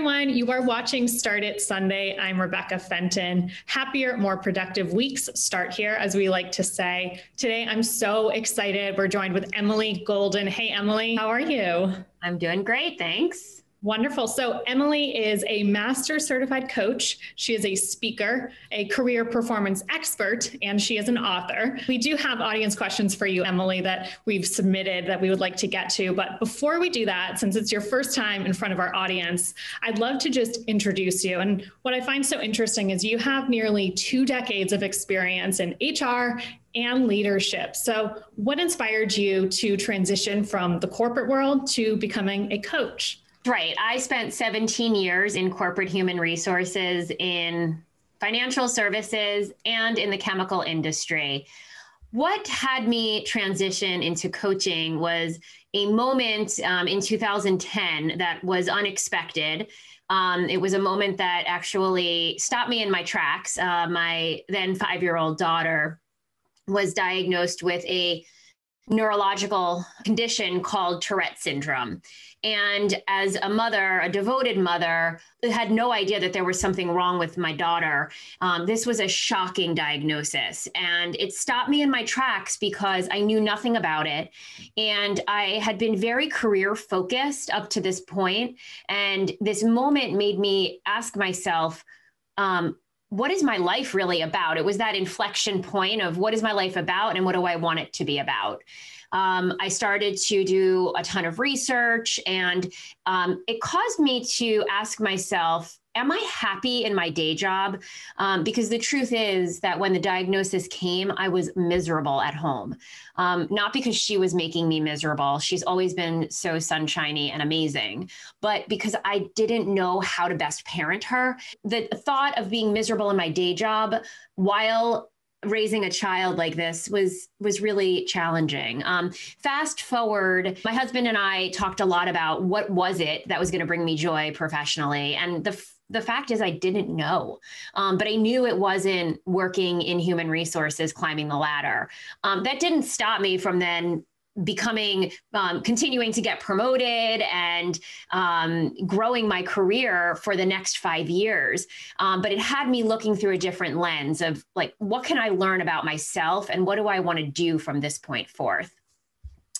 everyone. You are watching Start It Sunday. I'm Rebecca Fenton. Happier, more productive weeks start here, as we like to say. Today, I'm so excited. We're joined with Emily Golden. Hey, Emily, how are you? I'm doing great, thanks. Wonderful. So Emily is a master certified coach. She is a speaker, a career performance expert, and she is an author. We do have audience questions for you, Emily, that we've submitted that we would like to get to. But before we do that, since it's your first time in front of our audience, I'd love to just introduce you. And what I find so interesting is you have nearly 2 decades of experience in HR and leadership. So what inspired you to transition from the corporate world to becoming a coach? Right. I spent 17 years in corporate human resources, in financial services, and in the chemical industry. What had me transition into coaching was a moment in 2010 that was unexpected. It was a moment that actually stopped me in my tracks. My then 5-year-old daughter was diagnosed with a neurological condition called Tourette syndrome. And as a mother, a devoted mother, had no idea that there was something wrong with my daughter. This was a shocking diagnosis. And it stopped me in my tracks because I knew nothing about it. And I had been very career focused up to this point. And this moment made me ask myself, what is my life really about? It was that inflection point of what is my life about and what do I want it to be about? I started to do a ton of research, and it caused me to ask myself, am I happy in my day job? Because the truth is that when the diagnosis came, I was miserable at home. Not because she was making me miserable. She's always been so sunshiny and amazing, but because I didn't know how to best parent her. The thought of being miserable in my day job while raising a child like this was really challenging. Fast forward, my husband and I talked a lot about what was it that was going to bring me joy professionally. And the fact is I didn't know, but I knew it wasn't working in human resources, climbing the ladder. That didn't stop me from then continuing to get promoted and growing my career for the next 5 years. But it had me looking through a different lens of like, what can I learn about myself and what do I want to do from this point forth?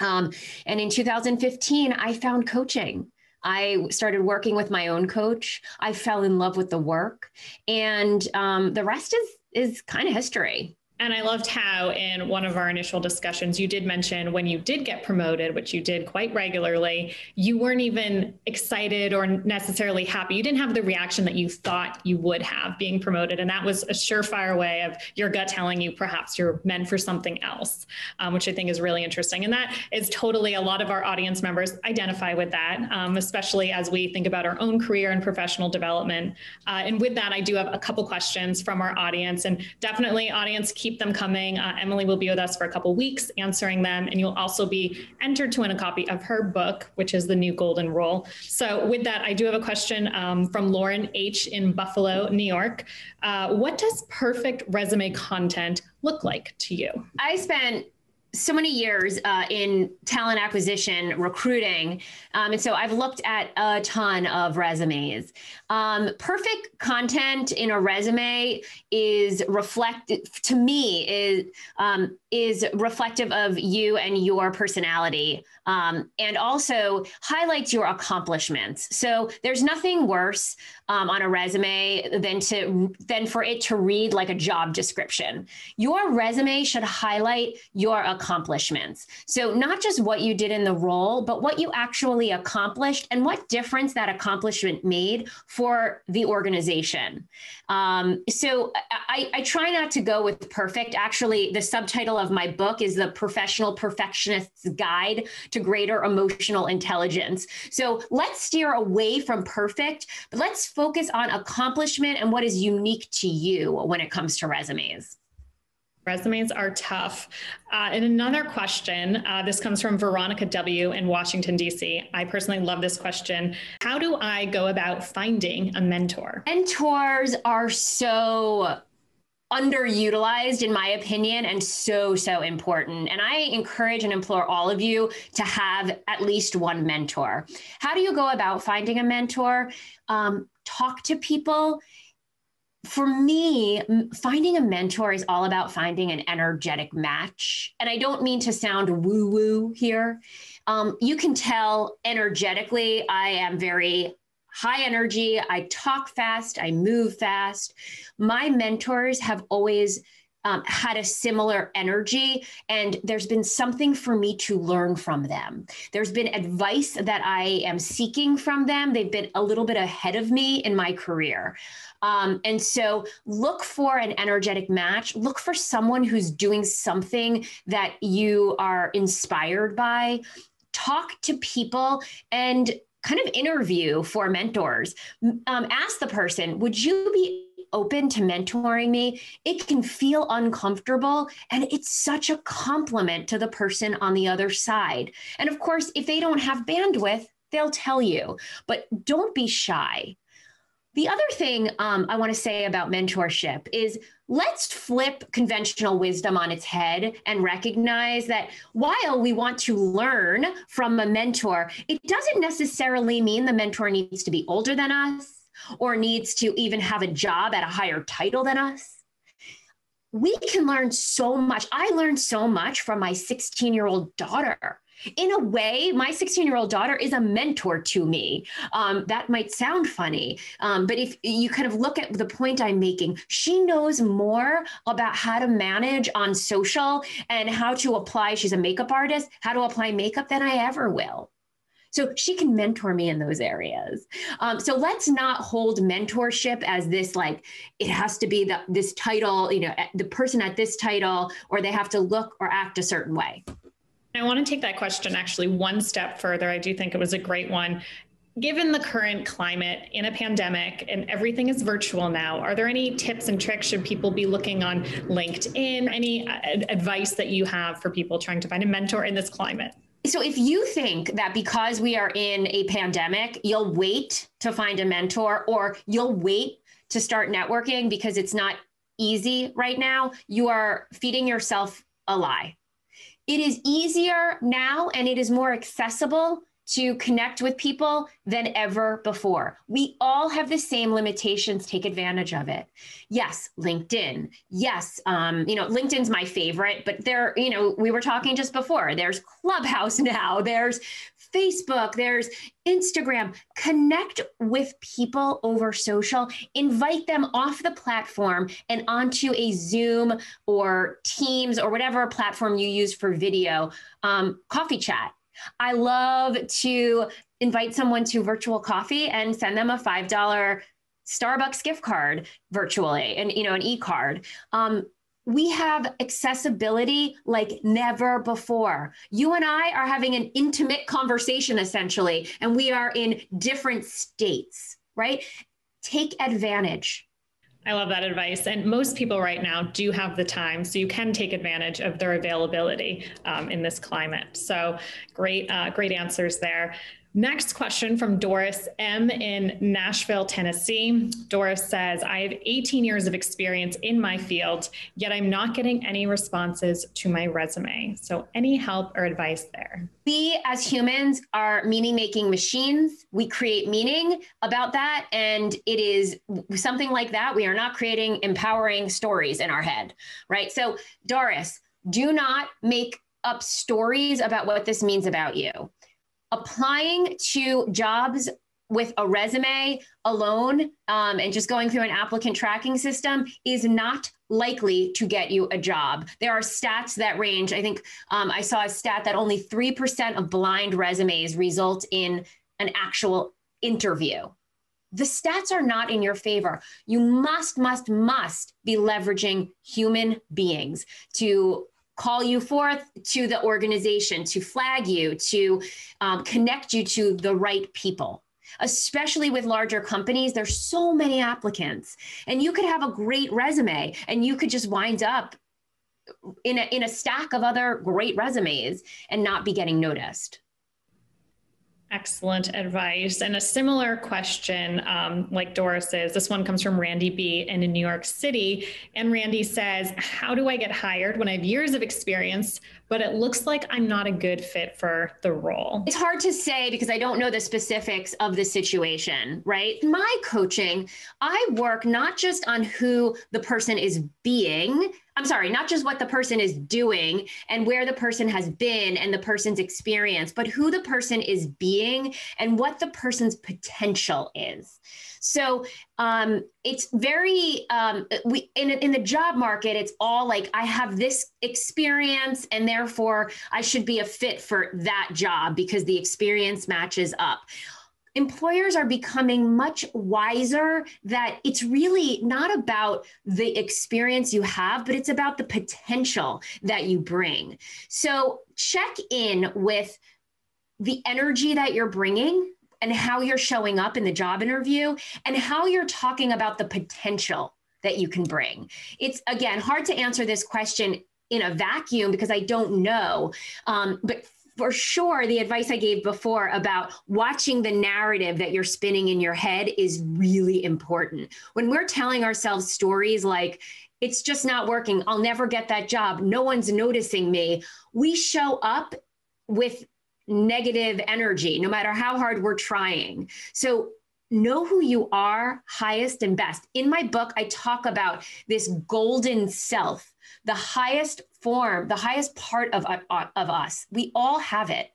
And in 2015, I found coaching. I started working with my own coach. I fell in love with the work, and the rest is kind of history. And I loved how in one of our initial discussions, you did mention when you did get promoted, which you did quite regularly, you weren't even excited or necessarily happy. You didn't have the reaction that you thought you would have being promoted. And that was a surefire way of your gut telling you perhaps you're meant for something else, which I think is really interesting. And that is totally, a lot of our audience members identify with that, especially as we think about our own career and professional development. And with that, I do have a couple questions from our audience, and definitely audience, keep them coming. Emily will be with us for a couple weeks answering them, and you'll also be entered to win a copy of her book, which is The New Golden Rule. So with that, I do have a question from Lauren H. in Buffalo, New York. What does perfect resume content look like to you? I spent so many years in talent acquisition, recruiting. And so I've looked at a ton of resumes. Perfect content in a resume is to me, is reflective of you and your personality, and also highlights your accomplishments. So there's nothing worse on a resume than for it to read like a job description. Your resume should highlight your accomplishments. So not just what you did in the role, but what you actually accomplished and what difference that accomplishment made for the organization. So I try not to go with perfect. Actually, the subtitle of my book is The Professional Perfectionist's Guide to Greater Emotional Intelligence. So let's steer away from perfect, but let's focus on accomplishment and what is unique to you when it comes to resumes. Resumes are tough. And another question, this comes from Veronica W. in Washington, D.C. I personally love this question. How do I go about finding a mentor? Mentors are so underutilized in my opinion, and so, so important. And I encourage and implore all of you to have at least one mentor. How do you go about finding a mentor? Talk to people. For me, finding a mentor is all about finding an energetic match. And I don't mean to sound woo-woo here. You can tell energetically, I am very high energy. I talk fast. I move fast. My mentors have always had a similar energy, and there's been something for me to learn from them. There's been advice that I am seeking from them. They've been a little bit ahead of me in my career. And so look for an energetic match. Look for someone who's doing something that you are inspired by. Talk to people and kind of interview for mentors. Ask the person, would you be open to mentoring me? It can feel uncomfortable, and it's such a compliment to the person on the other side. And of course, if they don't have bandwidth, they'll tell you, but don't be shy. The other thing I want to say about mentorship is let's flip conventional wisdom on its head and recognize that while we want to learn from a mentor, it doesn't necessarily mean the mentor needs to be older than us or needs to even have a job at a higher title than us. We can learn so much. I learned so much from my 16-year-old daughter. In a way, my 16-year-old daughter is a mentor to me. That might sound funny, but if you kind of look at the point I'm making, she knows more about how to manage on social and how to apply, she's a makeup artist, how to apply makeup than I ever will. So she can mentor me in those areas. So let's not hold mentorship as this, like, it has to be this title, the person at this title, or they have to look or act a certain way. I want to take that question actually one step further. I do think it was a great one. Given the current climate in a pandemic and everything is virtual now, are there any tips and tricks? Should people be looking on LinkedIn? Any advice that you have for people trying to find a mentor in this climate? So if you think that because we are in a pandemic, you'll wait to find a mentor or you'll wait to start networking because it's not easy right now, you are feeding yourself a lie. It is easier now and it is more accessible to connect with people than ever before. We all have the same limitations. Take advantage of it. Yes, LinkedIn. Yes, LinkedIn's my favorite, but there, we were talking just before. There's Clubhouse now. There's Facebook. There's Instagram. Connect with people over social. Invite them off the platform and onto a Zoom or Teams or whatever platform you use for video, coffee chat. I love to invite someone to virtual coffee and send them a $5 Starbucks gift card virtually and, an e-card. We have accessibility like never before. You and I are having an intimate conversation essentially, and we are in different states, right? Take advantage. I love that advice. And most people right now do have the time, so you can take advantage of their availability in this climate. So great answers there. Next question from Doris M. in Nashville, Tennessee. Doris says, I have 18 years of experience in my field, yet I'm not getting any responses to my resume. So any help or advice there? We as humans are meaning-making machines. We create meaning about that. And it is something like that. We are not creating empowering stories in our head, right? So Doris, do not make up stories about what this means about you. Applying to jobs with a resume alone and just going through an applicant tracking system is not likely to get you a job. There are stats that range. I think I saw a stat that only 3% of blind resumes result in an actual interview. The stats are not in your favor. You must be leveraging human beings to call you forth to the organization, to flag you, to connect you to the right people. Especially with larger companies, there's so many applicants, and you could have a great resume and you could just wind up in a stack of other great resumes and not be getting noticed. Excellent advice. And a similar question, like Doris's, this one comes from Randy B. and in New York City. And Randy says, how do I get hired when I have years of experience, but it looks like I'm not a good fit for the role? It's hard to say because I don't know the specifics of the situation, right? In my coaching, I work not just on who the person is being, not just what the person is doing and where the person has been and the person's experience, but who the person is being and what the person's potential is. So it's very, in the job market, it's all like, I have this experience and therefore I should be a fit for that job because the experience matches up. Employers are becoming much wiser that it's really not about the experience you have, but it's about the potential that you bring. So check in with the energy that you're bringing and how you're showing up in the job interview and how you're talking about the potential that you can bring. It's, again, hard to answer this question in a vacuum because I don't know, but for sure, the advice I gave before about watching the narrative that you're spinning in your head is really important. When we're telling ourselves stories like, it's just not working, I'll never get that job, no one's noticing me, we show up with negative energy, no matter how hard we're trying. So know who you are, highest and best. In my book, I talk about this golden self, the highest form, the highest part of us. We all have it.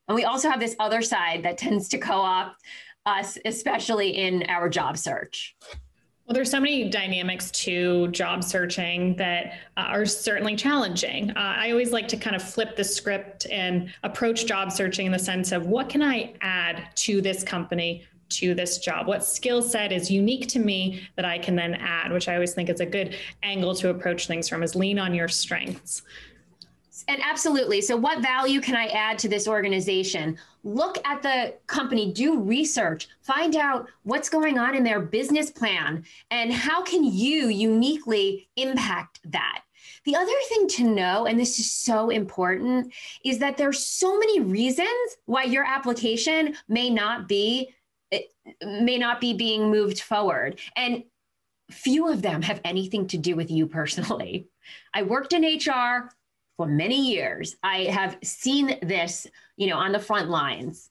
And we also have this other side that tends to co-opt us, especially in our job search. Well, there's so many dynamics to job searching that are certainly challenging. I always like to kind of flip the script and approach job searching in the sense of what can I add to this company, to this job? What skill set is unique to me that I can then add, which I always think is a good angle to approach things from, is lean on your strengths. And absolutely. So what value can I add to this organization? Look at the company, do research, find out what's going on in their business plan and how can you uniquely impact that. The other thing to know, and this is so important, is that there's so many reasons why your application may not be being moved forward. And few of them have anything to do with you personally. I worked in HR for many years. I have seen this, on the front lines.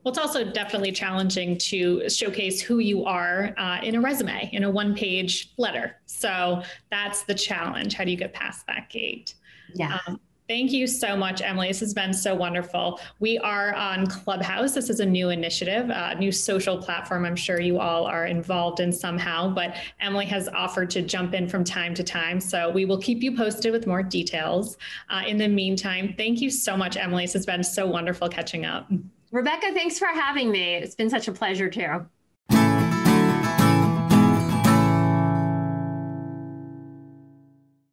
Well, it's also definitely challenging to showcase who you are in a resume, in a one-page letter. So that's the challenge. How do you get past that gate? Yeah. Thank you so much, Emily. This has been so wonderful. We are on Clubhouse. This is a new initiative, a new social platform. I'm sure you all are involved in somehow, but Emily has offered to jump in from time to time. So we will keep you posted with more details. In the meantime, thank you so much, Emily. This has been so wonderful catching up. Rebecca, thanks for having me. It's been such a pleasure too.